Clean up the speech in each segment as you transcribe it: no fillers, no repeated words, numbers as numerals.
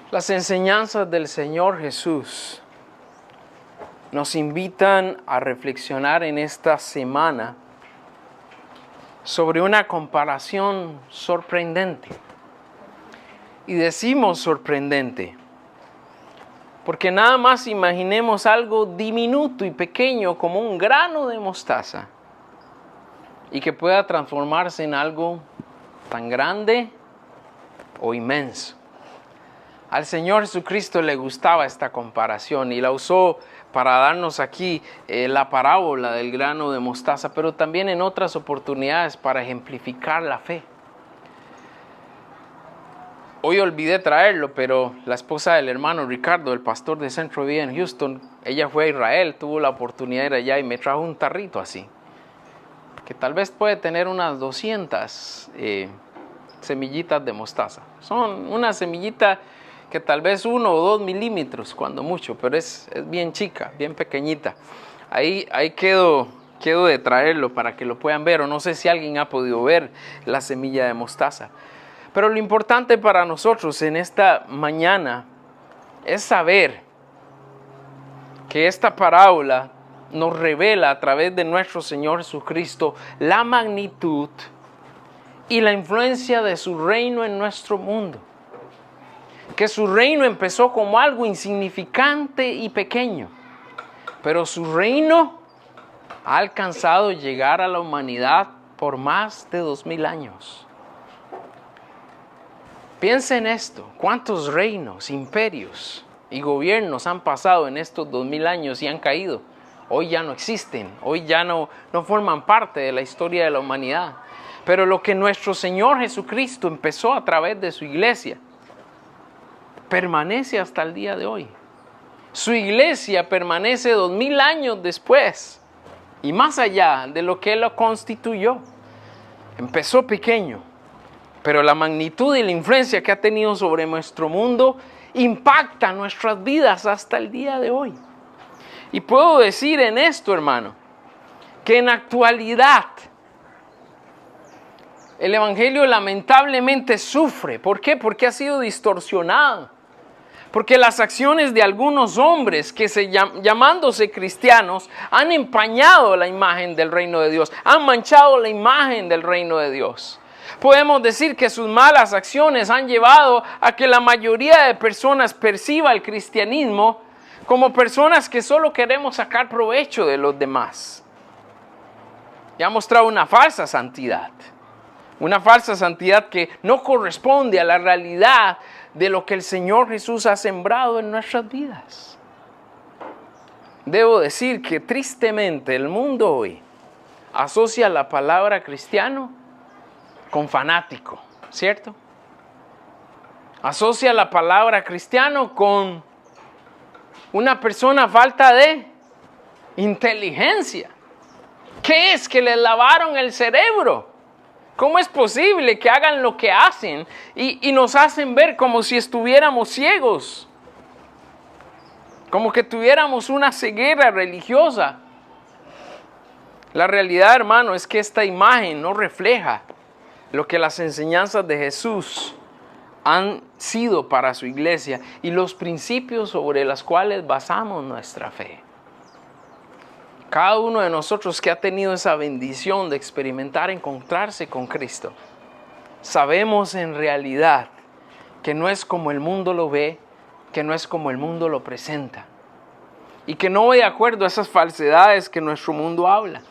Las enseñanzas del Señor Jesús nos invitan a reflexionar en esta semana sobre una comparación sorprendente. Y decimos sorprendente, porque nada más imaginemos algo diminuto y pequeño como un grano de mostaza y que pueda transformarse en algo tan grande o inmenso. Al Señor Jesucristo le gustaba esta comparación y la usó para darnos aquí la parábola del grano de mostaza, pero también en otras oportunidades para ejemplificar la fe. Hoy olvidé traerlo, pero la esposa del hermano Ricardo, el pastor de Centro Vida en Houston, ella fue a Israel, tuvo la oportunidad de ir allá y me trajo un tarrito así, que tal vez puede tener unas 200 semillitas de mostaza. Son una semillita que tal vez 1 o 2 milímetros, cuando mucho, pero es bien chica, bien pequeñita. Ahí quedo de traerlo para que lo puedan ver, o no sé si alguien ha podido ver la semilla de mostaza. Pero lo importante para nosotros en esta mañana es saber que esta parábola nos revela a través de nuestro Señor Jesucristo la magnitud y la influencia de su reino en nuestro mundo. Que su reino empezó como algo insignificante y pequeño, pero su reino ha alcanzado llegar a la humanidad por más de 2000 años. Piensa en esto, cuántos reinos, imperios y gobiernos han pasado en estos 2000 años y han caído. Hoy ya no existen, hoy ya no forman parte de la historia de la humanidad. Pero lo que nuestro Señor Jesucristo empezó a través de su iglesia, permanece hasta el día de hoy. Su iglesia permanece 2000 años después y más allá de lo que Él lo constituyó. Empezó pequeño, pero la magnitud y la influencia que ha tenido sobre nuestro mundo impacta nuestras vidas hasta el día de hoy. Y puedo decir en esto, hermano, que en la actualidad el evangelio lamentablemente sufre. ¿Por qué? Porque ha sido distorsionado. Porque las acciones de algunos hombres que llamándose cristianos han empañado la imagen del reino de Dios, han manchado la imagen del reino de Dios. Podemos decir que sus malas acciones han llevado a que la mayoría de personas perciba el cristianismo como personas que solo queremos sacar provecho de los demás. Y ha mostrado una falsa santidad. Una falsa santidad que no corresponde a la realidad de lo que el Señor Jesús ha sembrado en nuestras vidas. Debo decir que tristemente el mundo hoy asocia la palabra cristiano con fanático, ¿cierto? Asocia la palabra cristiano con una persona falta de inteligencia. ¿Qué es? Que les lavaron el cerebro. ¿Cómo es posible que hagan lo que hacen y nos hacen ver como si estuviéramos ciegos? Como que tuviéramos una ceguera religiosa. La realidad, hermano, es que esta imagen no refleja lo que las enseñanzas de Jesús han sido para su iglesia y los principios sobre los cuales basamos nuestra fe. Cada uno de nosotros que ha tenido esa bendición de experimentar encontrarse con Cristo, sabemos en realidad que no es como el mundo lo ve, que no es como el mundo lo presenta. Y que no va de acuerdo a esas falsedades que nuestro mundo habla.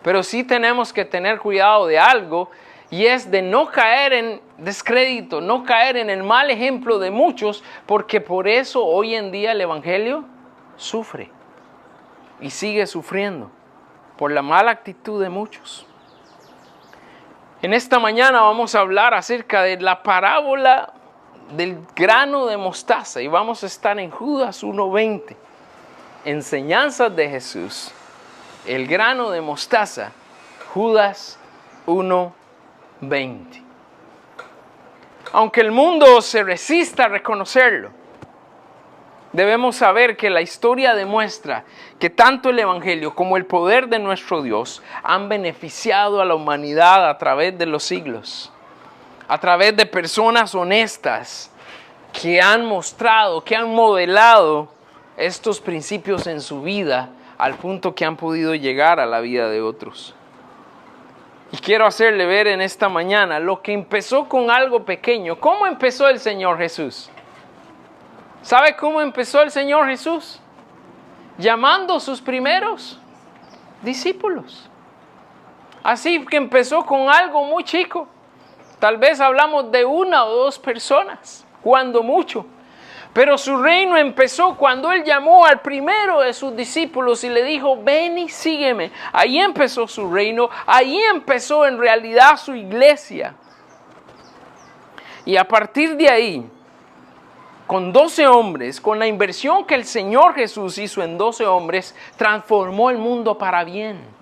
Pero sí tenemos que tener cuidado de algo, y es de no caer en descrédito, no caer en el mal ejemplo de muchos, porque por eso hoy en día el evangelio sufre. Y sigue sufriendo por la mala actitud de muchos. En esta mañana vamos a hablar acerca de la parábola del grano de mostaza. Y vamos a estar en Judas 1:20. Enseñanzas de Jesús. El grano de mostaza. Judas 1:20. Aunque el mundo se resista a reconocerlo, debemos saber que la historia demuestra que tanto el evangelio como el poder de nuestro Dios han beneficiado a la humanidad a través de los siglos, a través de personas honestas que han mostrado, que han modelado estos principios en su vida al punto que han podido llegar a la vida de otros. Y quiero hacerle ver en esta mañana lo que empezó con algo pequeño. ¿Cómo empezó el Señor Jesús? ¿Sabe cómo empezó el Señor Jesús? Llamando a sus primeros discípulos. Así que empezó con algo muy chico. Tal vez hablamos de 1 o 2 personas, cuando mucho. Pero su reino empezó cuando Él llamó al primero de sus discípulos y le dijo, ven y sígueme. Ahí empezó su reino, ahí empezó en realidad su iglesia. Y a partir de ahí, con 12 hombres, con la inversión que el Señor Jesús hizo en 12 hombres, transformó el mundo para bien.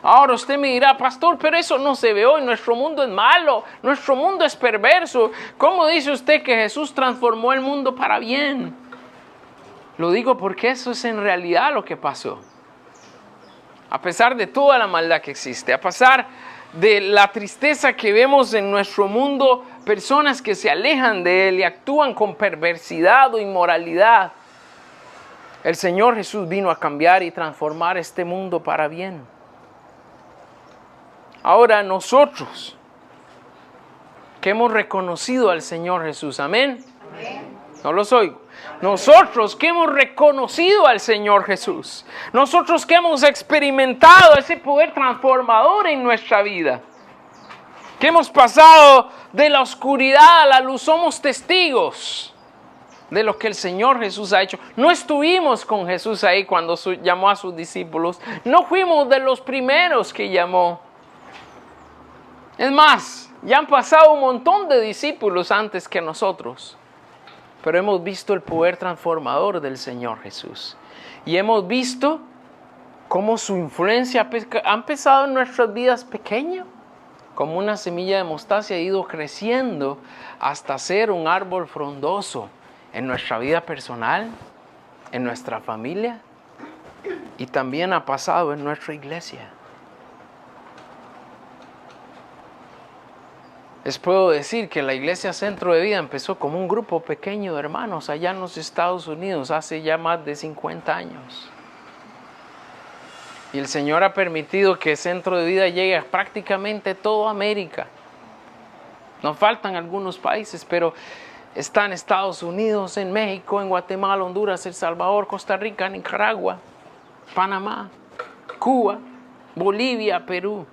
Ahora usted me dirá, pastor, pero eso no se ve hoy, nuestro mundo es malo, nuestro mundo es perverso. ¿Cómo dice usted que Jesús transformó el mundo para bien? Lo digo porque eso es en realidad lo que pasó. A pesar de toda la maldad que existe, a pesar de la tristeza que vemos en nuestro mundo, personas que se alejan de Él y actúan con perversidad o inmoralidad, el Señor Jesús vino a cambiar y transformar este mundo para bien. Ahora nosotros que hemos reconocido al Señor Jesús, amén. No los oigo. Nosotros que hemos reconocido al Señor Jesús, nosotros que hemos experimentado ese poder transformador en nuestra vida, que hemos pasado de la oscuridad a la luz, somos testigos de lo que el Señor Jesús ha hecho. No estuvimos con Jesús ahí cuando llamó a sus discípulos, no fuimos de los primeros que llamó. Es más, ya han pasado un montón de discípulos antes que nosotros, pero hemos visto el poder transformador del Señor Jesús. Y hemos visto cómo su influencia ha empezado en nuestras vidas pequeño, como una semilla de mostaza, ha ido creciendo hasta ser un árbol frondoso en nuestra vida personal, en nuestra familia, y también ha pasado en nuestra iglesia. Les puedo decir que la Iglesia Centro de Vida empezó como un grupo pequeño de hermanos allá en los Estados Unidos hace ya más de 50 años. Y el Señor ha permitido que Centro de Vida llegue a prácticamente toda América. Nos faltan algunos países, pero está en Estados Unidos, en México, en Guatemala, Honduras, El Salvador, Costa Rica, Nicaragua, Panamá, Cuba, Bolivia, Perú.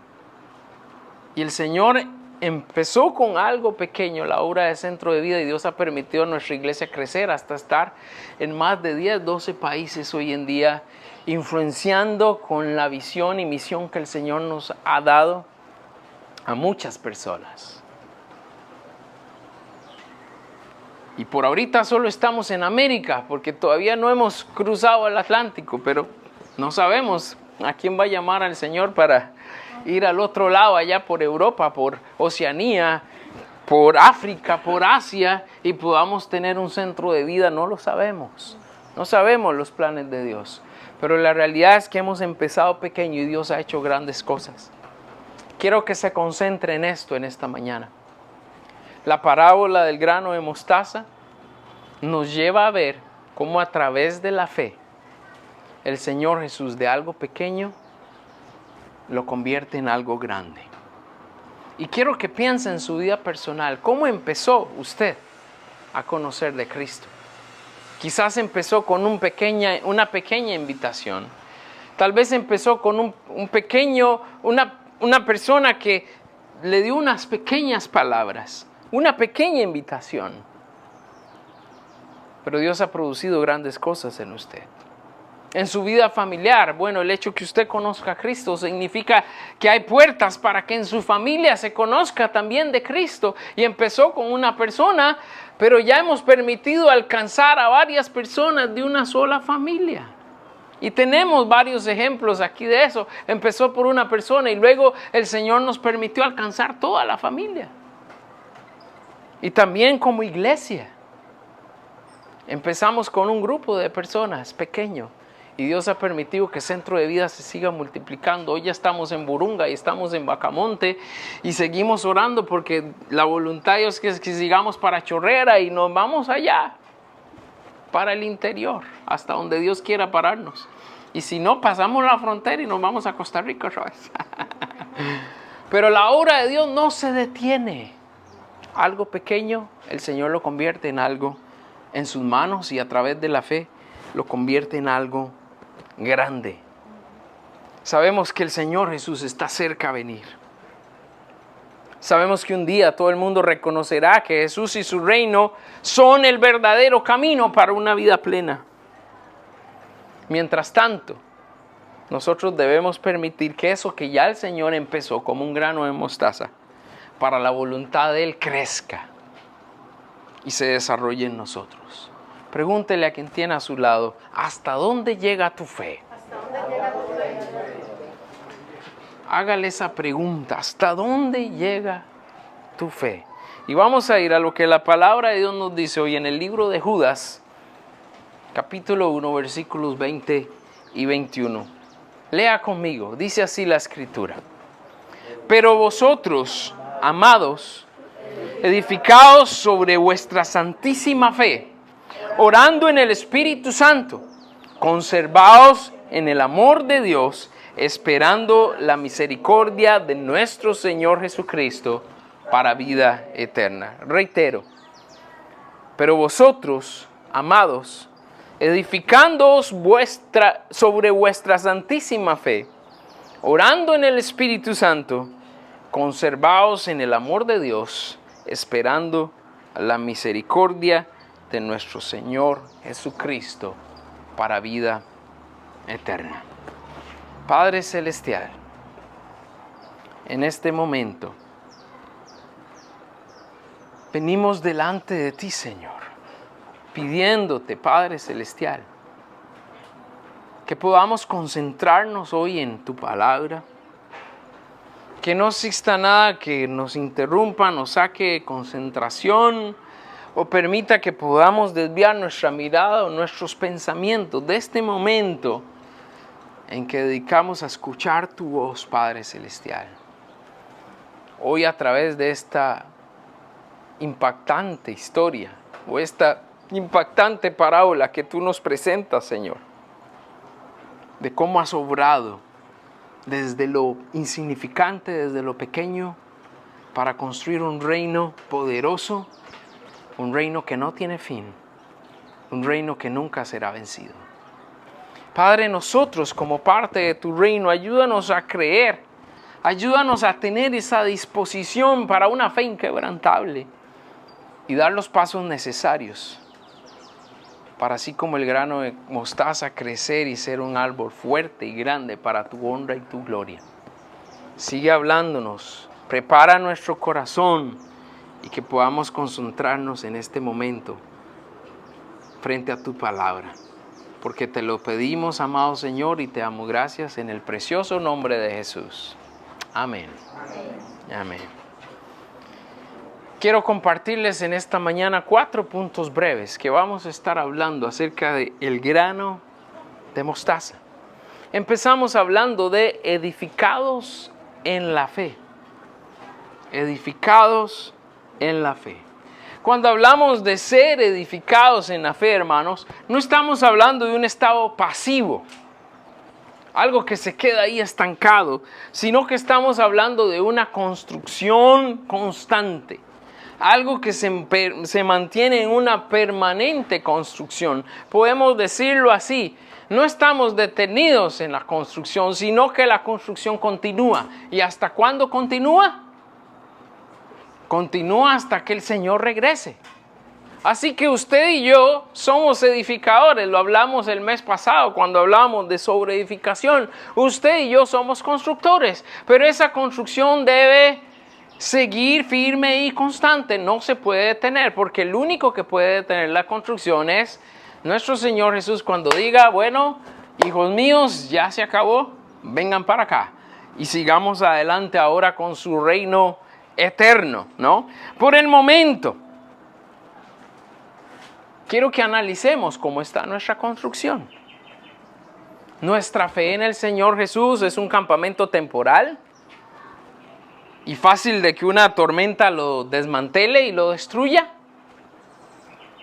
Y el Señor empezó con algo pequeño, la obra de Centro de Vida, y Dios ha permitido a nuestra iglesia crecer hasta estar en más de 10, 12 países hoy en día, influenciando con la visión y misión que el Señor nos ha dado a muchas personas. Y por ahorita solo estamos en América, porque todavía no hemos cruzado el Atlántico, pero no sabemos a quién va a llamar al Señor para ir al otro lado, allá por Europa, por Oceanía, por África, por Asia, y podamos tener un centro de vida. No lo sabemos. No sabemos los planes de Dios. Pero la realidad es que hemos empezado pequeño y Dios ha hecho grandes cosas. Quiero que se concentre en esto en esta mañana. La parábola del grano de mostaza nos lleva a ver cómo a través de la fe el Señor Jesús de algo pequeño lo convierte en algo grande. Y quiero que piense en su vida personal. ¿Cómo empezó usted a conocer de Cristo? Quizás empezó con una pequeña invitación. Tal vez empezó con una persona que le dio unas pequeñas palabras, una pequeña invitación. Pero Dios ha producido grandes cosas en usted. En su vida familiar, bueno, el hecho que usted conozca a Cristo significa que hay puertas para que en su familia se conozca también de Cristo. Y empezó con una persona, pero ya hemos permitido alcanzar a varias personas de una sola familia. Y tenemos varios ejemplos aquí de eso. Empezó por una persona y luego el Señor nos permitió alcanzar toda la familia. Y también como iglesia. Empezamos con un grupo de personas pequeño. Y Dios ha permitido que Centro de Vida se siga multiplicando. Hoy ya estamos en Burunga y estamos en Bacamonte y seguimos orando porque la voluntad de Dios es que sigamos para Chorrera y nos vamos allá, para el interior, hasta donde Dios quiera pararnos. Y si no, pasamos la frontera y nos vamos a Costa Rica otra vez. Pero la obra de Dios no se detiene. Algo pequeño, el Señor lo convierte en algo en sus manos y a través de la fe lo convierte en algo grande. Sabemos que el Señor Jesús está cerca a venir. Sabemos que un día todo el mundo reconocerá que Jesús y su reino son el verdadero camino para una vida plena. Mientras tanto, nosotros debemos permitir que eso que ya el Señor empezó como un grano de mostaza, para la voluntad de Él crezca y se desarrolle en nosotros. Pregúntele a quien tiene a su lado, ¿hasta dónde llega tu fe? Hágale esa pregunta, ¿hasta dónde llega tu fe? Y vamos a ir a lo que la palabra de Dios nos dice hoy en el libro de Judas, capítulo 1, versículos 20 y 21. Lea conmigo, dice así la Escritura. Pero vosotros, amados, edificaos sobre vuestra santísima fe, orando en el Espíritu Santo, conservaos en el amor de Dios, esperando la misericordia de nuestro Señor Jesucristo para vida eterna. Reitero, pero vosotros, amados, edificándoos sobre vuestra santísima fe, orando en el Espíritu Santo, conservaos en el amor de Dios, esperando la misericordia de nuestro Señor Jesucristo para vida eterna. Padre Celestial, en este momento venimos delante de ti, Señor, pidiéndote, Padre Celestial, que podamos concentrarnos hoy en tu palabra, que no exista nada que nos interrumpa, nos saque de concentración o permita que podamos desviar nuestra mirada o nuestros pensamientos de este momento en que dedicamos a escuchar tu voz, Padre Celestial. Hoy a través de esta impactante historia o esta impactante parábola que tú nos presentas, Señor, de cómo has obrado desde lo insignificante, desde lo pequeño, para construir un reino poderoso, un reino que no tiene fin, un reino que nunca será vencido. Padre, nosotros como parte de tu reino, ayúdanos a creer, ayúdanos a tener esa disposición para una fe inquebrantable y dar los pasos necesarios para así como el grano de mostaza crecer y ser un árbol fuerte y grande para tu honra y tu gloria. Sigue hablándonos, prepara nuestro corazón y que podamos concentrarnos en este momento frente a tu palabra. Porque te lo pedimos, amado Señor, y te damos gracias en el precioso nombre de Jesús. Amén. Amén. Amén. Quiero compartirles en esta mañana 4 puntos breves que vamos a estar hablando acerca del grano de mostaza. Empezamos hablando de edificados en la fe. Edificados en la fe. Cuando hablamos de ser edificados en la fe, hermanos, no estamos hablando de un estado pasivo, algo que se queda ahí estancado, sino que estamos hablando de una construcción constante, algo que se mantiene en una permanente construcción. Podemos decirlo así, no estamos detenidos en la construcción, sino que la construcción continúa. ¿Y hasta cuándo continúa? Continúa hasta que el Señor regrese. Así que usted y yo somos edificadores, lo hablamos el mes pasado cuando hablamos de sobreedificación. Usted y yo somos constructores, pero esa construcción debe seguir firme y constante, no se puede detener, porque el único que puede detener la construcción es nuestro Señor Jesús cuando diga, bueno, hijos míos, ya se acabó, vengan para acá y sigamos adelante ahora con su reino eterno, ¿no? Por el momento, quiero que analicemos cómo está nuestra construcción. Nuestra fe en el Señor Jesús es un campamento temporal y fácil de que una tormenta lo desmantele y lo destruya.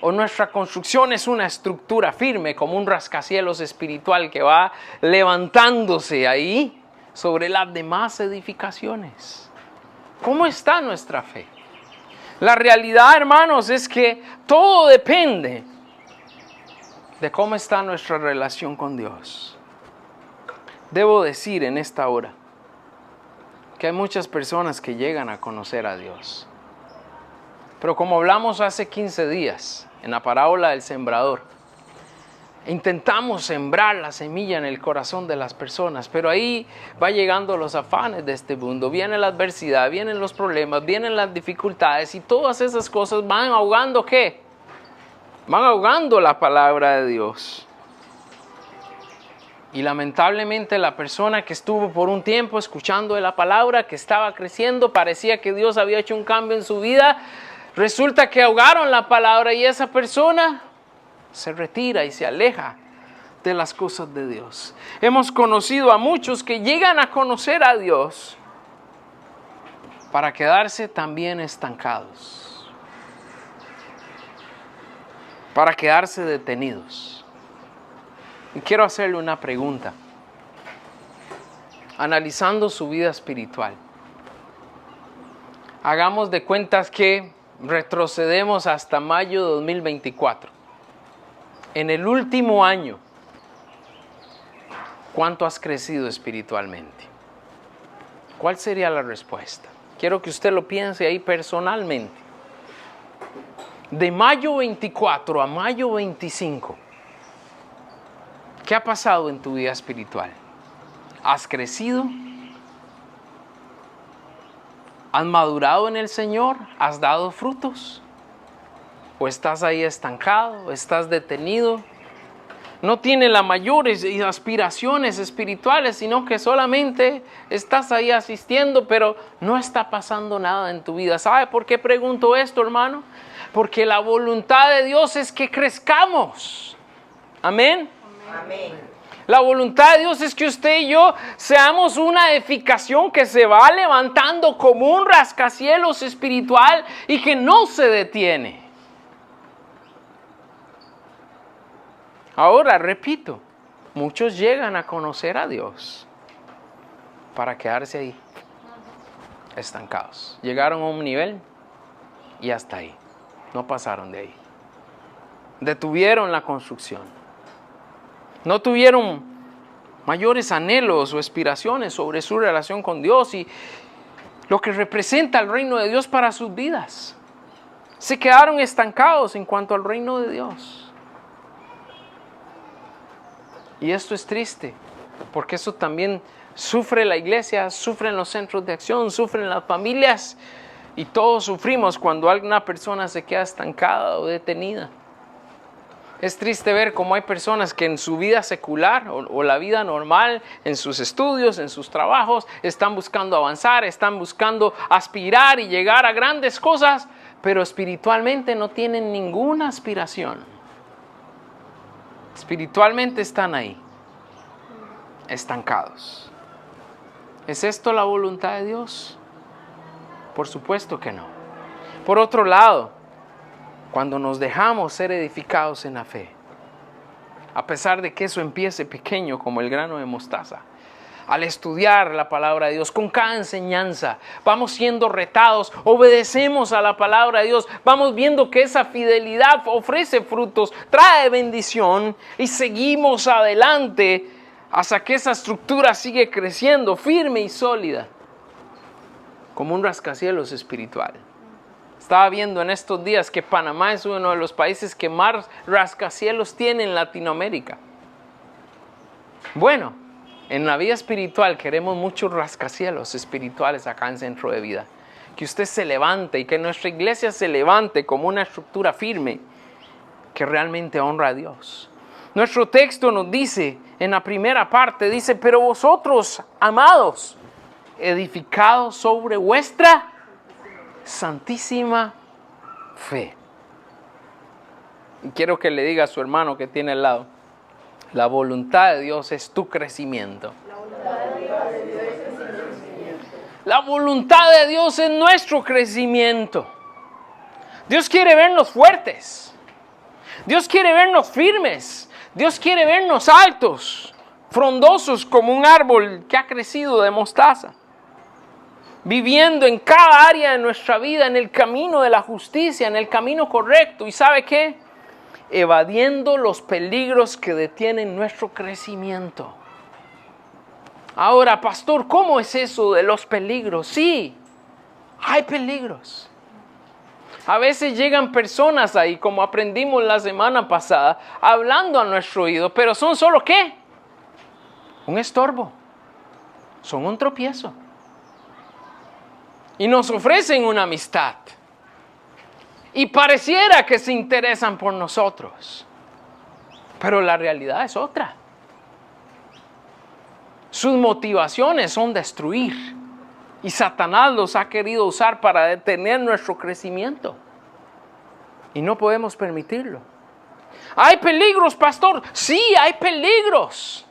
O nuestra construcción es una estructura firme como un rascacielos espiritual que va levantándose ahí sobre las demás edificaciones. ¿Cómo está nuestra fe? La realidad, hermanos, es que todo depende de cómo está nuestra relación con Dios. Debo decir en esta hora que hay muchas personas que llegan a conocer a Dios. Pero como hablamos hace 15 días en la parábola del sembrador, intentamos sembrar la semilla en el corazón de las personas, pero ahí va llegando los afanes de este mundo, viene la adversidad, vienen los problemas, vienen las dificultades y todas esas cosas van ahogando ¿qué? Van ahogando la palabra de Dios. Y lamentablemente la persona que estuvo por un tiempo escuchando de la palabra, que estaba creciendo, parecía que Dios había hecho un cambio en su vida, resulta que ahogaron la palabra y esa persona se retira y se aleja de las cosas de Dios. Hemos conocido a muchos que llegan a conocer a Dios para quedarse también estancados, para quedarse detenidos. Y quiero hacerle una pregunta. Analizando su vida espiritual, hagamos de cuentas que retrocedemos hasta mayo de 2024. En el último año, ¿cuánto has crecido espiritualmente? ¿Cuál sería la respuesta? Quiero que usted lo piense ahí personalmente. De mayo 24 a mayo 25, ¿qué ha pasado en tu vida espiritual? ¿Has crecido? ¿Has madurado en el Señor? ¿Has dado frutos? ¿O estás ahí estancado? ¿Estás detenido? No tienes las mayores aspiraciones espirituales, sino que solamente estás ahí asistiendo, pero no está pasando nada en tu vida. ¿Sabe por qué pregunto esto, hermano? Porque la voluntad de Dios es que crezcamos. Amén. Amén. La voluntad de Dios es que usted y yo seamos una edificación que se va levantando como un rascacielos espiritual y que no se detiene. Ahora, repito, muchos llegan a conocer a Dios para quedarse ahí, estancados. Llegaron a un nivel y hasta ahí, no pasaron de ahí. Detuvieron la construcción. No tuvieron mayores anhelos o aspiraciones sobre su relación con Dios y lo que representa el reino de Dios para sus vidas. Se quedaron estancados en cuanto al reino de Dios. Y esto es triste, porque eso también sufre la iglesia, sufren los centros de acción, sufren las familias y todos sufrimos cuando alguna persona se queda estancada o detenida. Es triste ver cómo hay personas que en su vida secular o la vida normal, en sus estudios, en sus trabajos, están buscando avanzar, están buscando aspirar y llegar a grandes cosas, pero espiritualmente no tienen ninguna aspiración. Espiritualmente están ahí, estancados. ¿Es esto la voluntad de Dios? Por supuesto que no. Por otro lado, cuando nos dejamos ser edificados en la fe, a pesar de que eso empiece pequeño como el grano de mostaza, al estudiar la palabra de Dios, con cada enseñanza, vamos siendo retados, obedecemos a la palabra de Dios, vamos viendo que esa fidelidad ofrece frutos, trae bendición y seguimos adelante hasta que esa estructura sigue creciendo firme y sólida, como un rascacielos espiritual. Estaba viendo en estos días que Panamá es uno de los países que más rascacielos tiene en Latinoamérica. Bueno, en la vida espiritual queremos muchos rascacielos espirituales acá en Centro de Vida. Que usted se levante y que nuestra iglesia se levante como una estructura firme que realmente honra a Dios. Nuestro texto nos dice, en la primera parte, dice, pero vosotros, amados, edificados sobre vuestra santísima fe. Y quiero que le diga a su hermano que tiene al lado, La voluntad de Dios es tu crecimiento. La voluntad de Dios es nuestro crecimiento. Dios quiere vernos fuertes. Dios quiere vernos firmes. Dios quiere vernos altos, frondosos como un árbol que ha crecido de mostaza. Viviendo en cada área de nuestra vida, en el camino de la justicia, en el camino correcto. ¿Y sabe qué? Evadiendo los peligros que detienen nuestro crecimiento. Ahora, pastor, ¿cómo es eso de los peligros? Sí, hay peligros. A veces llegan personas ahí, como aprendimos la semana pasada, hablando a nuestro oído, pero son solo ¿qué? Un estorbo. Son un tropiezo. Y nos ofrecen una amistad. Y pareciera que se interesan por nosotros. Pero la realidad es otra. Sus motivaciones son destruir. Y Satanás los ha querido usar para detener nuestro crecimiento. Y no podemos permitirlo. ¿Hay peligros, pastor? Sí, hay peligros.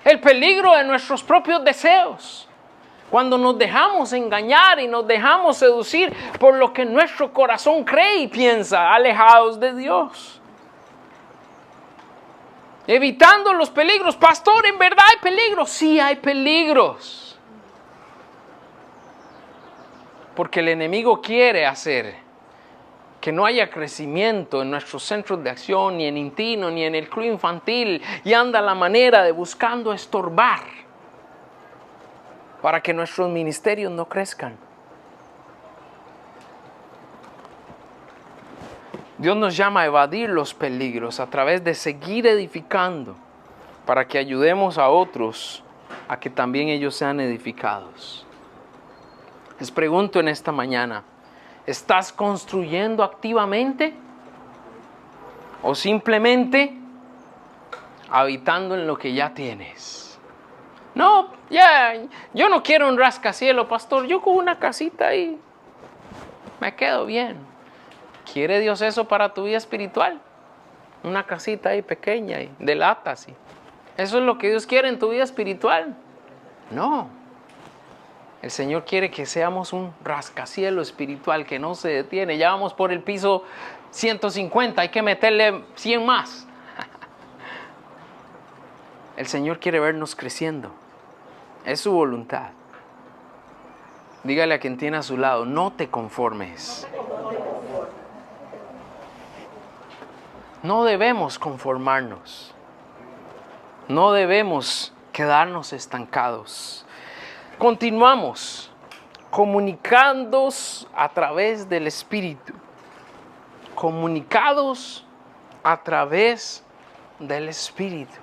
El peligro de nuestros propios deseos. Cuando nos dejamos engañar y nos dejamos seducir por lo que nuestro corazón cree y piensa, alejados de Dios. Evitando los peligros. Pastor, ¿en verdad hay peligros? Sí, hay peligros. Porque el enemigo quiere hacer que no haya crecimiento en nuestros centros de acción, ni en Intino, ni en el club infantil, y anda la manera de buscando estorbar para que nuestros ministerios no crezcan. Dios nos llama a evadir los peligros a través de seguir edificando para que ayudemos a otros a que también ellos sean edificados. Les pregunto en esta mañana, ¿estás construyendo activamente o simplemente habitando en lo que ya tienes? No, yo no quiero un rascacielos, pastor. Yo con una casita ahí me quedo bien. ¿Quiere Dios eso para tu vida espiritual? Una casita ahí pequeña y de latas. ¿Eso es lo que Dios quiere en tu vida espiritual? No. El Señor quiere que seamos un rascacielos espiritual que no se detiene. Ya vamos por el piso 150, hay que meterle 100 más. El Señor quiere vernos creciendo. Es su voluntad. Dígale a quien tiene a su lado, no te conformes. No debemos conformarnos. No debemos quedarnos estancados. Continuamos comunicados a través del Espíritu. Comunicados a través del Espíritu.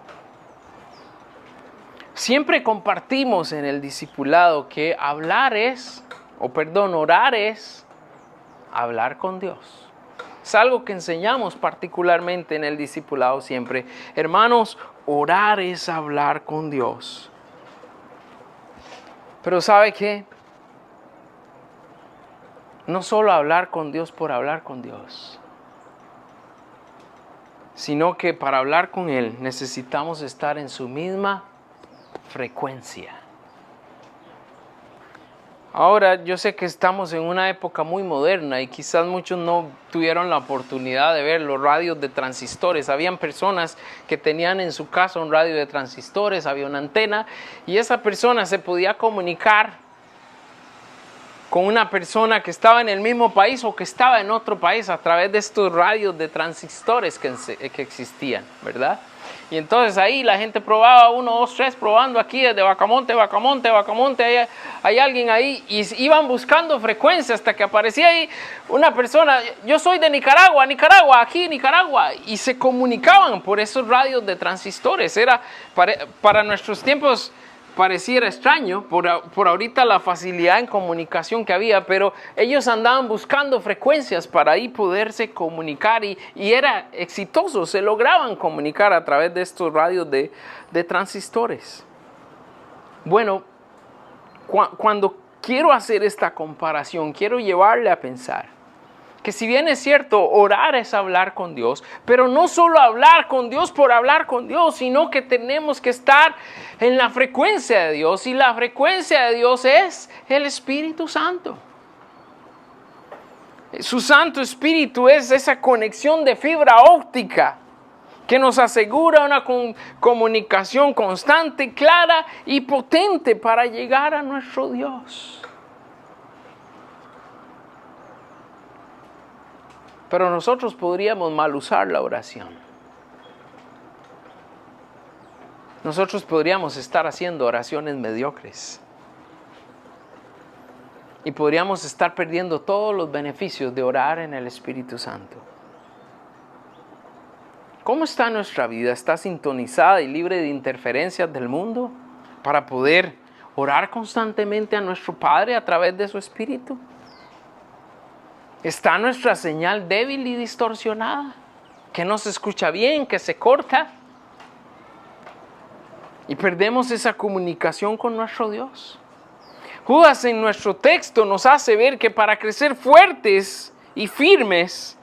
Siempre compartimos en el discipulado que orar es hablar con Dios. Es algo que enseñamos particularmente en el discipulado siempre. Hermanos, orar es hablar con Dios. Pero ¿sabe qué? No solo hablar con Dios por hablar con Dios, sino que para hablar con Él necesitamos estar en su misma frecuencia. Ahora, yo sé que estamos en una época muy moderna y quizás muchos no tuvieron la oportunidad de ver los radios de transistores. Habían personas que tenían en su casa un radio de transistores, había una antena y esa persona se podía comunicar con una persona que estaba en el mismo país o que estaba en otro país a través de estos radios de transistores que existían, ¿verdad? Y entonces ahí la gente probaba 1, 2, 3, probando aquí desde Bacamonte, hay alguien ahí y iban buscando frecuencia hasta que aparecía ahí una persona, yo soy de Nicaragua, aquí Nicaragua, y se comunicaban por esos radios de transistores. Era para nuestros tiempos pareciera extraño por ahorita la facilidad en comunicación que había, pero ellos andaban buscando frecuencias para ahí poderse comunicar y era exitoso, se lograban comunicar a través de estos radios de transistores. Bueno, cuando quiero hacer esta comparación, quiero llevarle a pensar que si bien es cierto, orar es hablar con Dios, pero no solo hablar con Dios por hablar con Dios, sino que tenemos que estar en la frecuencia de Dios, y la frecuencia de Dios es el Espíritu Santo. Su Santo Espíritu es esa conexión de fibra óptica que nos asegura una comunicación constante, clara y potente para llegar a nuestro Dios. Pero nosotros podríamos mal usar la oración. Nosotros podríamos estar haciendo oraciones mediocres. Y podríamos estar perdiendo todos los beneficios de orar en el Espíritu Santo. ¿Cómo está nuestra vida? ¿Está sintonizada y libre de interferencias del mundo para poder orar constantemente a nuestro Padre a través de su Espíritu? ¿Está nuestra señal débil y distorsionada? ¿Que no se escucha bien? ¿Que se corta? Y perdemos esa comunicación con nuestro Dios. Judas en nuestro texto nos hace ver que para crecer fuertes y firmes,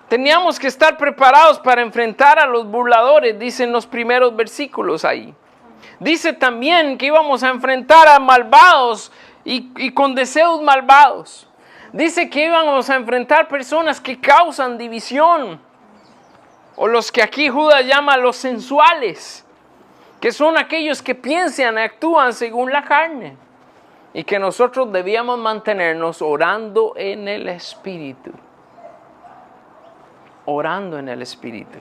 teníamos que estar preparados para enfrentar a los burladores, dicen los primeros versículos ahí. Dice también que íbamos a enfrentar a malvados y con deseos malvados. Dice que íbamos a enfrentar personas que causan división, o los que aquí Judas llama los sensuales, que son aquellos que piensan y actúan según la carne, y que nosotros debíamos mantenernos orando en el Espíritu. Orando en el Espíritu.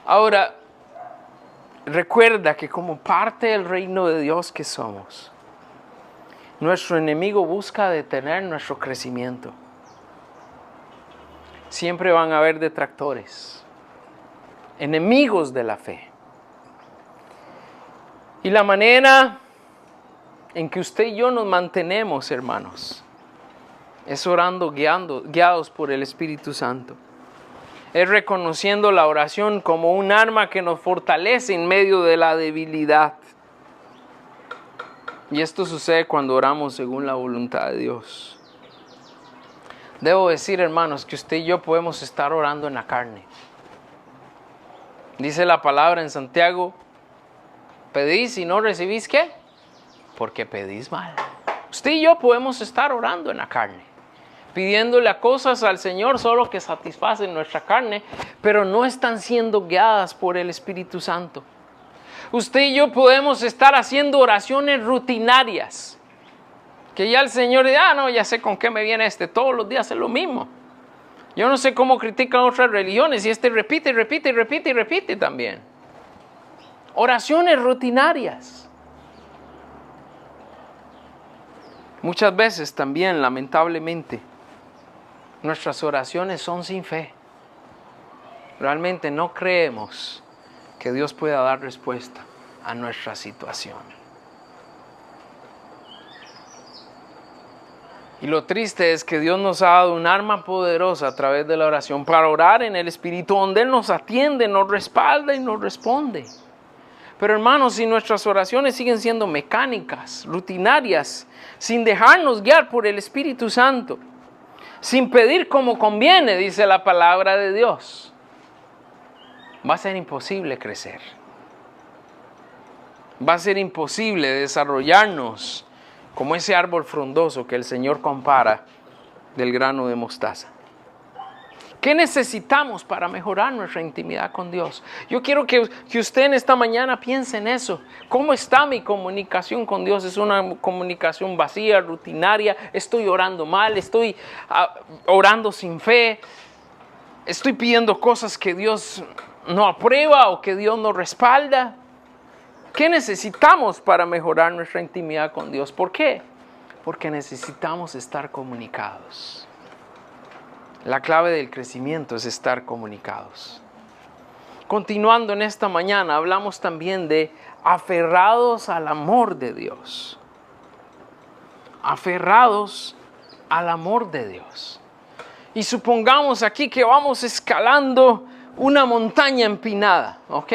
Ahora, recuerda que como parte del reino de Dios que somos, nuestro enemigo busca detener nuestro crecimiento. Siempre van a haber detractores, enemigos de la fe. Y la manera en que usted y yo nos mantenemos, hermanos, es orando, guiados por el Espíritu Santo. Es reconociendo la oración como un arma que nos fortalece en medio de la debilidad. Y esto sucede cuando oramos según la voluntad de Dios. Debo decir, hermanos, que usted y yo podemos estar orando en la carne. Dice la palabra en Santiago: pedís y no recibís, ¿qué? Porque pedís mal. Usted y yo podemos estar orando en la carne, pidiéndole a cosas al Señor solo que satisfacen nuestra carne, pero no están siendo guiadas por el Espíritu Santo. Usted y yo podemos estar haciendo oraciones rutinarias, que ya el Señor dice: no, ya sé con qué me viene todos los días es lo mismo. Yo no sé cómo critican otras religiones, y repite también. Oraciones rutinarias. Muchas veces también, lamentablemente, nuestras oraciones son sin fe. Realmente no creemos que Dios pueda dar respuesta a nuestra situación. Y lo triste es que Dios nos ha dado un arma poderosa a través de la oración para orar en el Espíritu, donde Él nos atiende, nos respalda y nos responde. Pero hermanos, si nuestras oraciones siguen siendo mecánicas, rutinarias, sin dejarnos guiar por el Espíritu Santo, sin pedir como conviene, dice la palabra de Dios, va a ser imposible crecer. Va a ser imposible desarrollarnos como ese árbol frondoso que el Señor compara del grano de mostaza. ¿Qué necesitamos para mejorar nuestra intimidad con Dios? Yo quiero que usted en esta mañana piense en eso. ¿Cómo está mi comunicación con Dios? ¿Es una comunicación vacía, rutinaria? ¿Estoy orando mal? ¿Estoy orando sin fe? ¿Estoy pidiendo cosas que Dios no aprueba o que Dios no respalda? ¿Qué necesitamos para mejorar nuestra intimidad con Dios? ¿Por qué? Porque necesitamos estar comunicados. La clave del crecimiento es estar comunicados. Continuando en esta mañana, hablamos también de aferrados al amor de Dios. Aferrados al amor de Dios. Y supongamos aquí que vamos escalando una montaña empinada, ¿ok?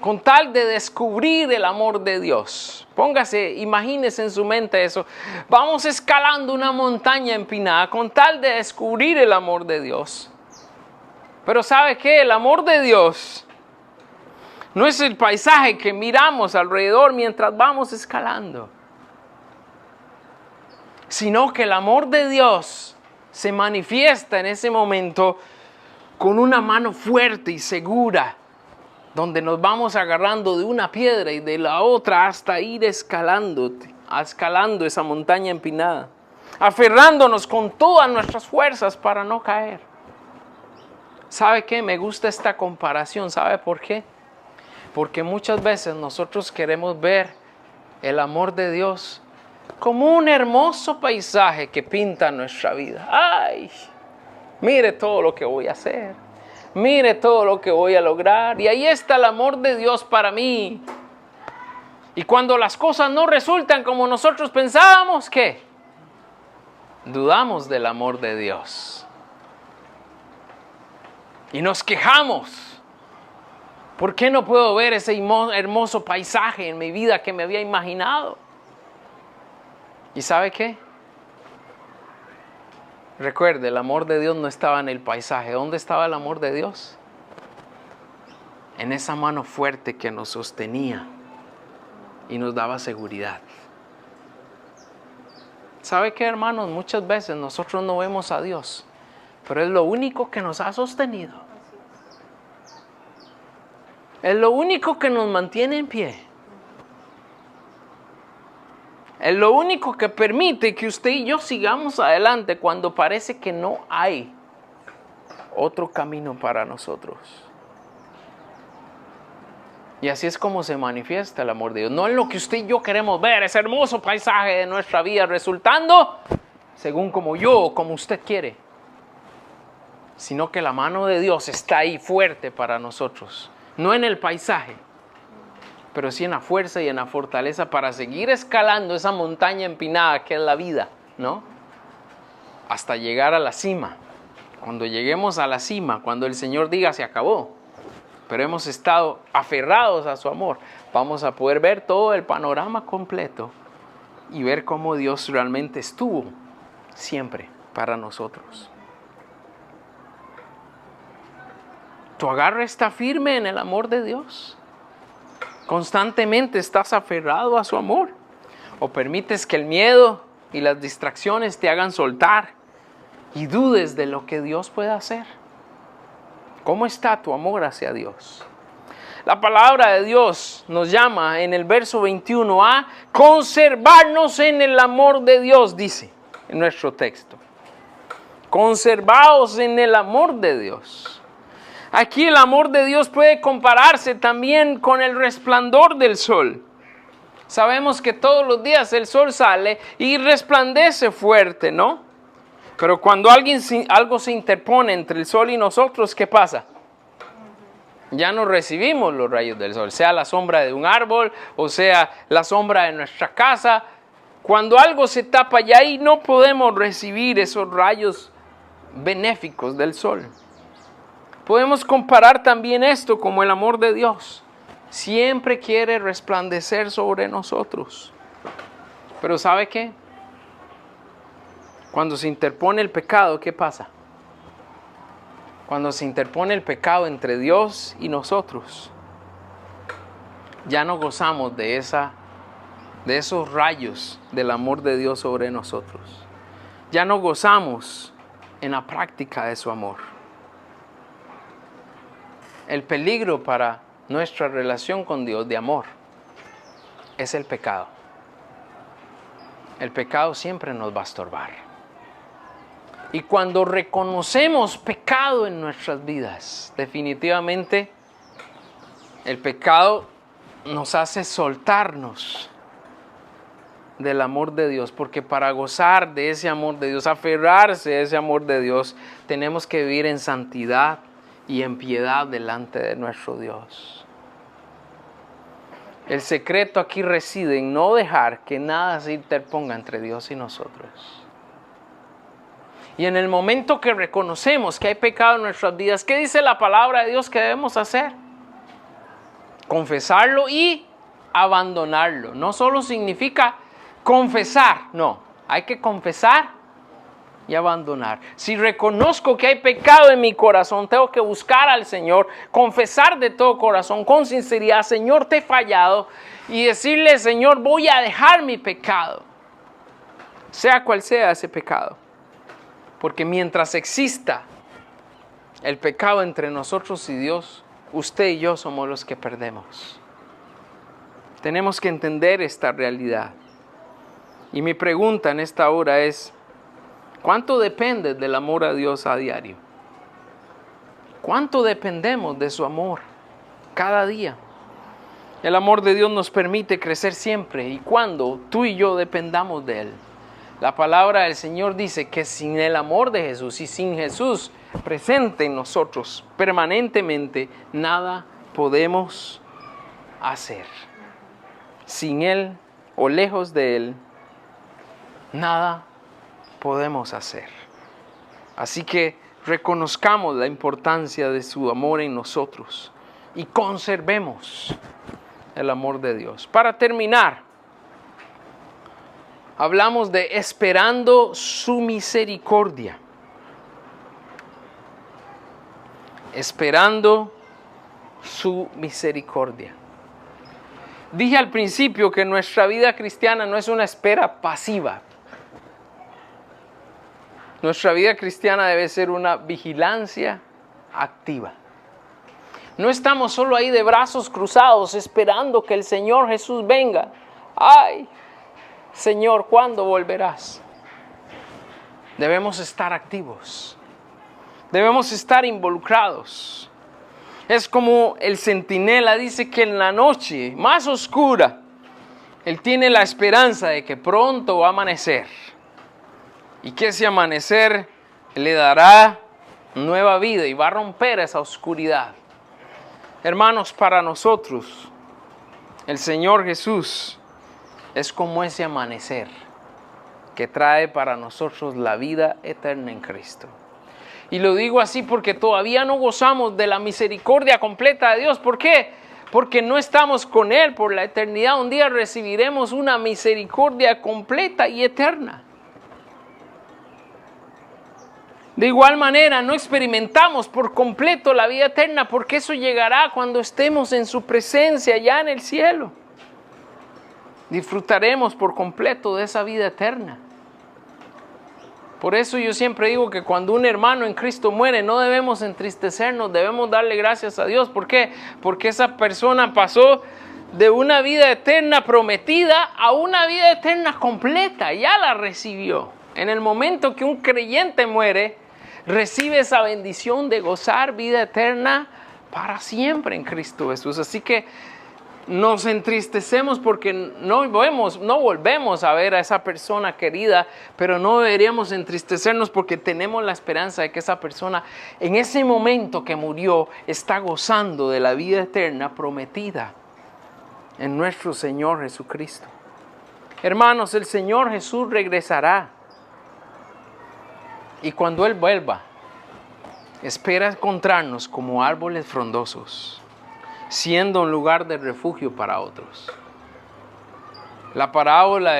con tal de descubrir el amor de Dios. Póngase, imagínese en su mente eso. Vamos escalando una montaña empinada con tal de descubrir el amor de Dios. Pero ¿sabe qué? El amor de Dios no es el paisaje que miramos alrededor mientras vamos escalando, sino que el amor de Dios se manifiesta en ese momento con una mano fuerte y segura, donde nos vamos agarrando de una piedra y de la otra hasta ir escalando esa montaña empinada, aferrándonos con todas nuestras fuerzas para no caer. ¿Sabe qué? Me gusta esta comparación. ¿Sabe por qué? Porque muchas veces nosotros queremos ver el amor de Dios como un hermoso paisaje que pinta nuestra vida. ¡Ay! Mire todo lo que voy a hacer. Mire todo lo que voy a lograr. Y ahí está el amor de Dios para mí. Y cuando las cosas no resultan como nosotros pensábamos, ¿qué? Dudamos del amor de Dios. Y nos quejamos. ¿Por qué no puedo ver ese hermoso paisaje en mi vida que me había imaginado? ¿Y sabe qué? Recuerde, el amor de Dios no estaba en el paisaje. ¿Dónde estaba el amor de Dios? En esa mano fuerte que nos sostenía y nos daba seguridad. ¿Sabe qué, hermanos? Muchas veces nosotros no vemos a Dios, pero es lo único que nos ha sostenido. Es lo único que nos mantiene en pie. Es lo único que permite que usted y yo sigamos adelante cuando parece que no hay otro camino para nosotros. Y así es como se manifiesta el amor de Dios. No en lo que usted y yo queremos ver, ese hermoso paisaje de nuestra vida resultando según como yo o como usted quiere, sino que la mano de Dios está ahí fuerte para nosotros. No en el paisaje, pero sí en la fuerza y en la fortaleza para seguir escalando esa montaña empinada que es la vida, ¿no? Hasta llegar a la cima. Cuando lleguemos a la cima, cuando el Señor diga se acabó, pero hemos estado aferrados a su amor, vamos a poder ver todo el panorama completo y ver cómo Dios realmente estuvo siempre para nosotros. ¿Tu agarre está firme en el amor de Dios? ¿Constantemente estás aferrado a su amor? ¿O permites que el miedo y las distracciones te hagan soltar y dudes de lo que Dios puede hacer? ¿Cómo está tu amor hacia Dios? La palabra de Dios nos llama en el verso 21 a conservarnos en el amor de Dios, dice en nuestro texto. Conservaos en el amor de Dios. Aquí el amor de Dios puede compararse también con el resplandor del sol. Sabemos que todos los días el sol sale y resplandece fuerte, ¿no? Pero cuando algo se interpone entre el sol y nosotros, ¿qué pasa? Ya no recibimos los rayos del sol, sea la sombra de un árbol o sea la sombra de nuestra casa. Cuando algo se tapa, ya ahí no podemos recibir esos rayos benéficos del sol. Podemos comparar también esto como el amor de Dios. Siempre quiere resplandecer sobre nosotros. Pero ¿sabe qué? Cuando se interpone el pecado, ¿qué pasa? Cuando se interpone el pecado entre Dios y nosotros, ya no gozamos de esos rayos del amor de Dios sobre nosotros. Ya no gozamos en la práctica de su amor. El peligro para nuestra relación con Dios de amor es el pecado. El pecado siempre nos va a estorbar. Y cuando reconocemos pecado en nuestras vidas, definitivamente el pecado nos hace soltarnos del amor de Dios, porque para gozar de ese amor de Dios, aferrarse a ese amor de Dios, tenemos que vivir en santidad y en piedad delante de nuestro Dios. El secreto aquí reside en no dejar que nada se interponga entre Dios y nosotros. Y en el momento que reconocemos que hay pecado en nuestras vidas, ¿qué dice la palabra de Dios que debemos hacer? confesarlo y abandonarlo. No solo significa confesar, no, hay que confesar y abandonar. Si reconozco que hay pecado en mi corazón, tengo que buscar al Señor, confesar de todo corazón, con sinceridad, Señor, te he fallado, y decirle, Señor, voy a dejar mi pecado, sea cual sea ese pecado. Porque mientras exista el pecado entre nosotros y Dios, usted y yo somos los que perdemos. Tenemos que entender esta realidad. Y mi pregunta en esta hora es, ¿cuánto depende del amor a Dios a diario? ¿Cuánto dependemos de su amor cada día? El amor de Dios nos permite crecer siempre y cuando tú y yo dependamos de Él. La palabra del Señor dice que sin el amor de Jesús y sin Jesús presente en nosotros permanentemente, nada podemos hacer. Sin Él o lejos de Él, nada podemos hacer. Así que reconozcamos la importancia de su amor en nosotros y conservemos el amor de Dios. Para terminar, hablamos de esperando su misericordia. Esperando su misericordia. Dije al principio que nuestra vida cristiana no es una espera pasiva. Nuestra vida cristiana debe ser una vigilancia activa. No estamos solo ahí de brazos cruzados esperando que el Señor Jesús venga. Ay, Señor, ¿cuándo volverás? Debemos estar activos. Debemos estar involucrados. Es como el centinela dice que en la noche más oscura, él tiene la esperanza de que pronto va a amanecer. Y que ese amanecer le dará nueva vida y va a romper esa oscuridad. Hermanos, para nosotros, el Señor Jesús es como ese amanecer que trae para nosotros la vida eterna en Cristo. Y lo digo así porque todavía no gozamos de la misericordia completa de Dios. ¿Por qué? Porque no estamos con Él por la eternidad. Un día recibiremos una misericordia completa y eterna. De igual manera, no experimentamos por completo la vida eterna, porque eso llegará cuando estemos en su presencia ya en el cielo. Disfrutaremos por completo de esa vida eterna. Por eso yo siempre digo que cuando un hermano en Cristo muere, no debemos entristecernos, debemos darle gracias a Dios. ¿Por qué? Porque esa persona pasó de una vida eterna prometida a una vida eterna completa, ya la recibió. En el momento que un creyente muere, recibe esa bendición de gozar vida eterna para siempre en Cristo Jesús. Así que nos entristecemos porque no volvemos a ver a esa persona querida, pero no deberíamos entristecernos porque tenemos la esperanza de que esa persona en ese momento que murió está gozando de la vida eterna prometida en nuestro Señor Jesucristo. Hermanos, el Señor Jesús regresará. Y cuando Él vuelva, espera encontrarnos como árboles frondosos, siendo un lugar de refugio para otros. La parábola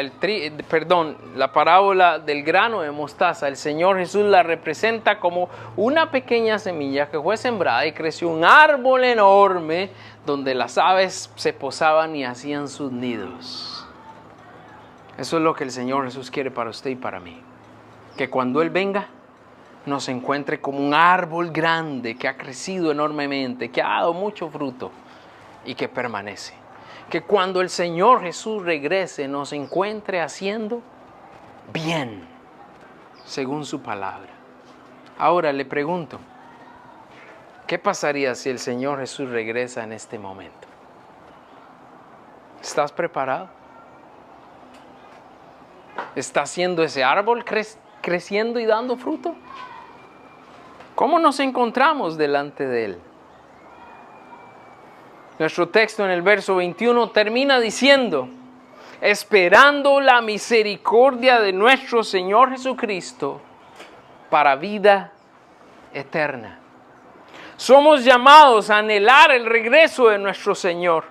del grano de mostaza, el Señor Jesús la representa como una pequeña semilla que fue sembrada y creció un árbol enorme donde las aves se posaban y hacían sus nidos. Eso es lo que el Señor Jesús quiere para usted y para mí. Que cuando Él venga, nos encuentre como un árbol grande que ha crecido enormemente, que ha dado mucho fruto y que permanece. Que cuando el Señor Jesús regrese, nos encuentre haciendo bien, según su palabra. Ahora le pregunto, ¿qué pasaría si el Señor Jesús regresa en este momento? ¿Estás preparado? ¿Está haciendo ese árbol creciendo y dando fruto? ¿Cómo nos encontramos delante de Él? Nuestro texto en el verso 21 termina diciendo, esperando la misericordia de nuestro Señor Jesucristo para vida eterna. Somos llamados a anhelar el regreso de nuestro Señor.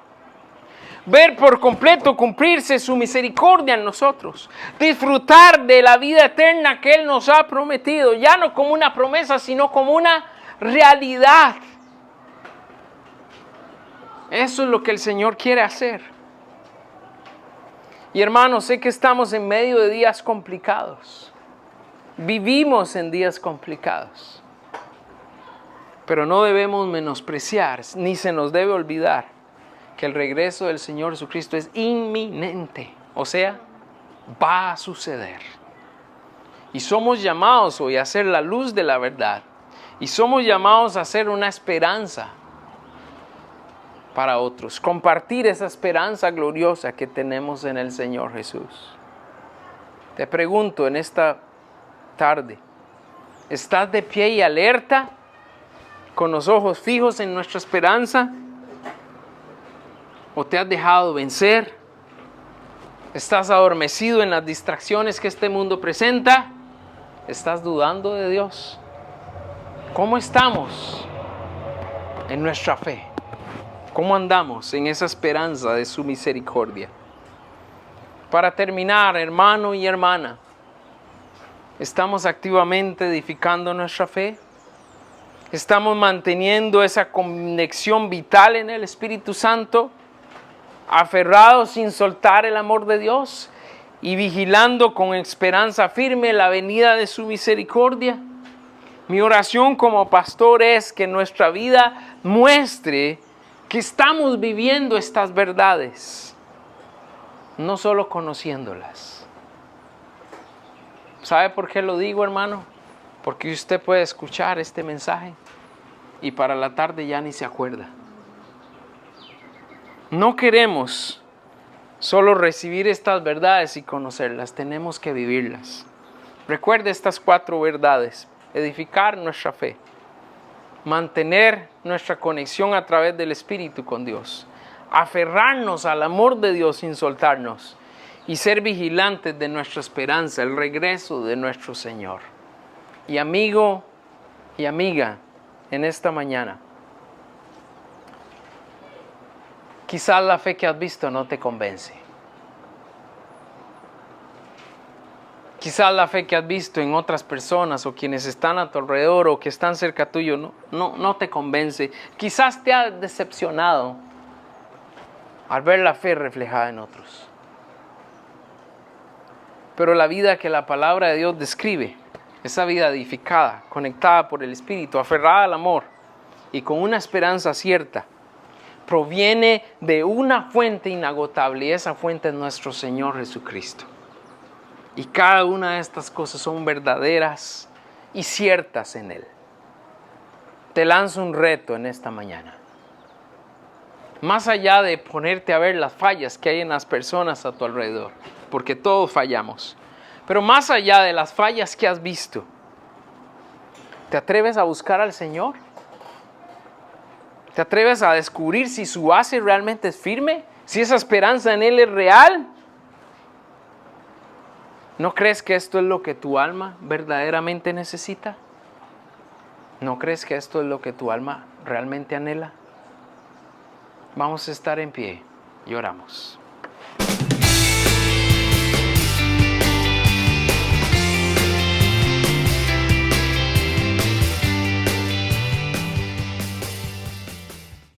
Ver por completo cumplirse su misericordia en nosotros. Disfrutar de la vida eterna que Él nos ha prometido. Ya no como una promesa, sino como una realidad. Eso es lo que el Señor quiere hacer. Y hermanos, sé que estamos en medio de días complicados. Vivimos en días complicados. Pero no debemos menospreciar, ni se nos debe olvidar que el regreso del Señor Jesucristo es inminente. O sea, va a suceder. Y somos llamados hoy a ser la luz de la verdad. Y somos llamados a ser una esperanza para otros. Compartir esa esperanza gloriosa que tenemos en el Señor Jesús. Te pregunto en esta tarde, ¿estás de pie y alerta? ¿Con los ojos fijos en nuestra esperanza? ¿O te has dejado vencer? ¿Estás adormecido en las distracciones que este mundo presenta? ¿Estás dudando de Dios? ¿Cómo estamos en nuestra fe? ¿Cómo andamos en esa esperanza de su misericordia? Para terminar, hermano y hermana, ¿estamos activamente edificando nuestra fe? ¿Estamos manteniendo esa conexión vital en el Espíritu Santo? ¿Aferrados sin soltar el amor de Dios? ¿Y vigilando con esperanza firme la venida de su misericordia? Mi oración como pastor es que nuestra vida muestre que estamos viviendo estas verdades, no solo conociéndolas. ¿Sabe por qué lo digo, hermano? Porque usted puede escuchar este mensaje y para la tarde ya ni se acuerda. No queremos solo recibir estas verdades y conocerlas, tenemos que vivirlas. Recuerde estas 4 verdades: edificar nuestra fe, mantener nuestra conexión a través del Espíritu con Dios, aferrarnos al amor de Dios sin soltarnos y ser vigilantes de nuestra esperanza, el regreso de nuestro Señor. Y amigo y amiga, en esta mañana, quizás la fe que has visto no te convence. Quizás la fe que has visto en otras personas o quienes están a tu alrededor o que están cerca tuyo no te convence. Quizás te ha decepcionado al ver la fe reflejada en otros. Pero la vida que la palabra de Dios describe, esa vida edificada, conectada por el Espíritu, aferrada al amor y con una esperanza cierta, proviene de una fuente inagotable y esa fuente es nuestro Señor Jesucristo. Y cada una de estas cosas son verdaderas y ciertas en Él. Te lanzo un reto en esta mañana. Más allá de ponerte a ver las fallas que hay en las personas a tu alrededor, porque todos fallamos, pero más allá de las fallas que has visto, ¿te atreves a buscar al Señor? ¿Te atreves a descubrir si su base realmente es firme? ¿Si esa esperanza en Él es real? ¿No crees que esto es lo que tu alma verdaderamente necesita? ¿No crees que esto es lo que tu alma realmente anhela? Vamos a estar en pie y oramos.